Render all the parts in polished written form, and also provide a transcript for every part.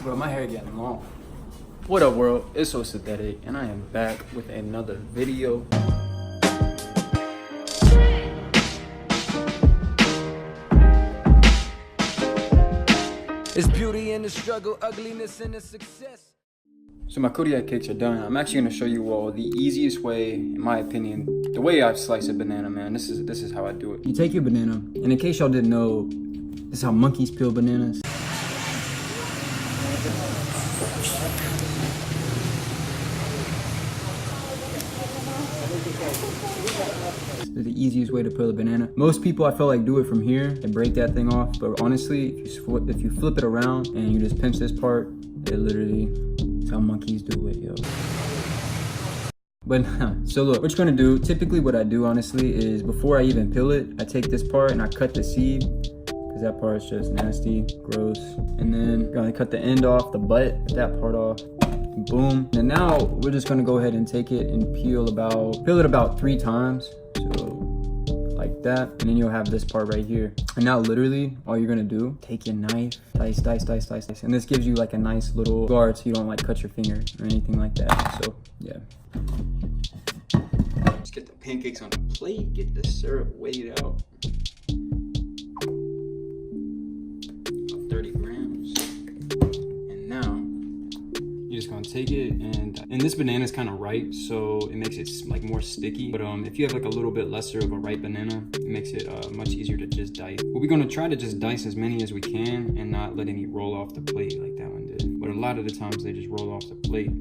Bro, my hair getting long. What up, world? It's OCDEDIC, and I am back with another video. It's beauty in the struggle, ugliness in the success. So my Kodiak cakes are done. I'm actually gonna show you all the easiest way, in my opinion, the way I slice a banana, man. This is how I do it. You take your banana, and in case y'all didn't know, this is how monkeys peel bananas. This is the easiest way to peel a banana. Most people, I feel like, do it from here and break that thing off. But honestly, if you flip it around and you just pinch this part, it literally is how monkeys do it, yo. But so look, what you're gonna do, typically what I do, honestly, is before I even peel it, I take this part and I cut the seed, because that part is just nasty, gross. And then you're gonna cut the end off, the butt, that part off. Boom. And now we're just gonna go ahead and take it and peel it about 3 times. So like that, and then you'll have this part right here. And now literally all you're gonna do, take your knife, dice. And this gives you like a nice little guard so you don't like cut your finger or anything like that. So yeah. Just get the pancakes on the plate, get the syrup weighed out. 30 grams. And now you're just gonna take it, and this banana is kind of ripe, so it makes it like more sticky. But if you have like a little bit lesser of a ripe banana, it makes it much easier to just dice. But we're gonna try to just dice as many as we can and not let any roll off the plate like that one did. But a lot of the times they just roll off the plate.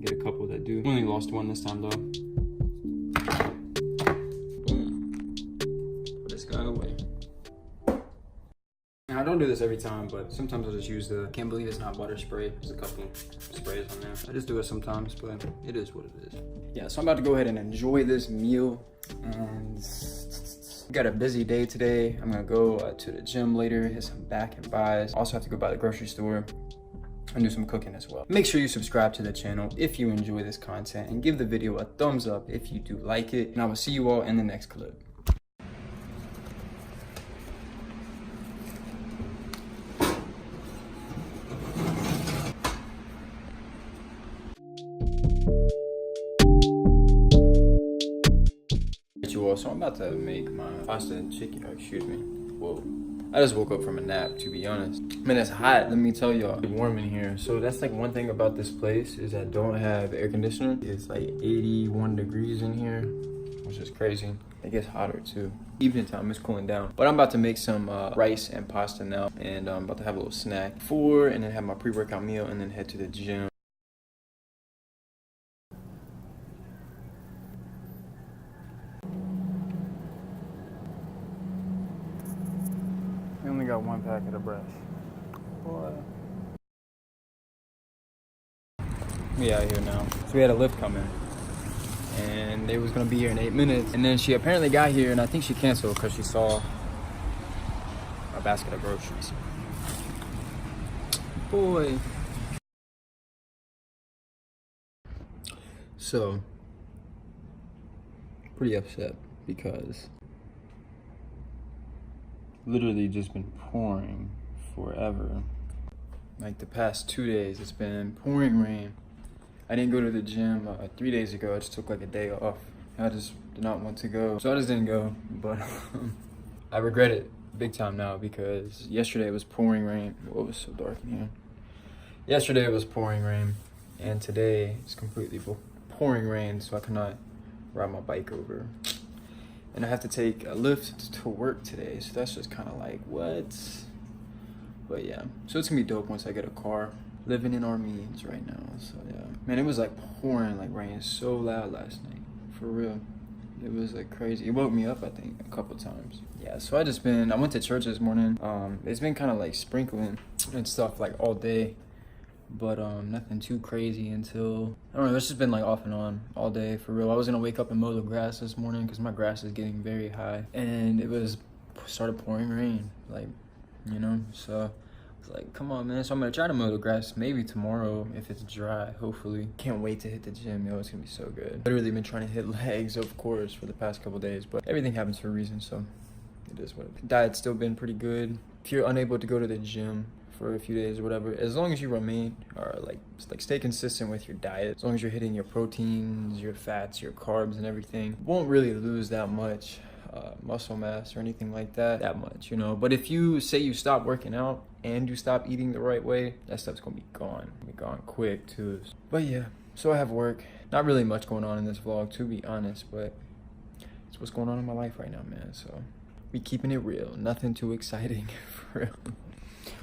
Get a couple that do. We only lost one this time though. Boom. Put this guy away. I don't do this every time, but sometimes I'll just use I can't believe it's not butter spray. There's a couple sprays on there. I just do it sometimes, but it is what it is. Yeah, so I'm about to go ahead and enjoy this meal. And got a busy day today. I'm gonna go to the gym later, hit some back and buys. Also have to go by the grocery store and do some cooking as well. Make sure you subscribe to the channel if you enjoy this content, and give the video a thumbs up if you do like it. And I will see you all in the next clip. So I'm about to make my pasta and chicken, excuse me. Whoa. I just woke up from a nap, to be honest. Man, it's hot, let me tell y'all. It's warm in here. So that's like one thing about this place is I don't have air conditioning. It's like 81 degrees in here, which is crazy. It gets hotter too. Evening time, it's cooling down. But I'm about to make some rice and pasta now. And I'm about to have a little snack and then have my pre-workout meal and then head to the gym. We only got one packet of brush. Boy. We out here now. So we had a lift coming, and they was gonna be here in 8 minutes. And then she apparently got here, and I think she canceled because she saw a basket of groceries. Boy. So, pretty upset because literally just been pouring forever. Like the past 2 days, it's been pouring rain. I didn't go to the gym 3 days ago. I just took like a day off. I just did not want to go, so I just didn't go. But I regret it big time now because yesterday it was pouring rain. Oh, it was so dark in here. Yesterday it was pouring rain, and today it's completely pouring rain, so I cannot ride my bike over. And I have to take a lift to work today, so that's just kind of like, what? But yeah, so it's gonna be dope once I get a car. Living in our means right now, so yeah. Man, it was like pouring like rain so loud last night, for real. It was like crazy. It woke me up, I think, a couple times. Yeah, so I went to church this morning. It's been kind of like sprinkling and stuff like all day, but nothing too crazy until, I don't know, it's just been like off and on all day, for real. I was gonna wake up and mow the grass this morning because my grass is getting very high, and it started pouring rain, like, you know, so I was like, come on, man. So I'm gonna try to mow the grass maybe tomorrow if it's dry, hopefully. Can't wait to hit the gym, yo, it's gonna be so good. Literally been trying to hit legs, of course, for the past couple days, but everything happens for a reason, so it is what it is. Diet's still been pretty good. If you're unable to go to the gym for a few days or whatever, as long as you remain or like stay consistent with your diet, as long as you're hitting your proteins, your fats, your carbs and everything, you won't really lose that much muscle mass or anything like that much, you know. But if you say you stop working out and you stop eating the right way, that stuff's gonna be gone quick too. But yeah, so I have work, not really much going on in this vlog, to be honest, but it's what's going on in my life right now, man. So we keeping it real, nothing too exciting for real.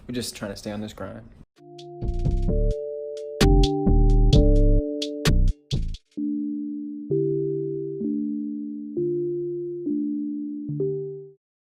We're just trying to stay on this grind.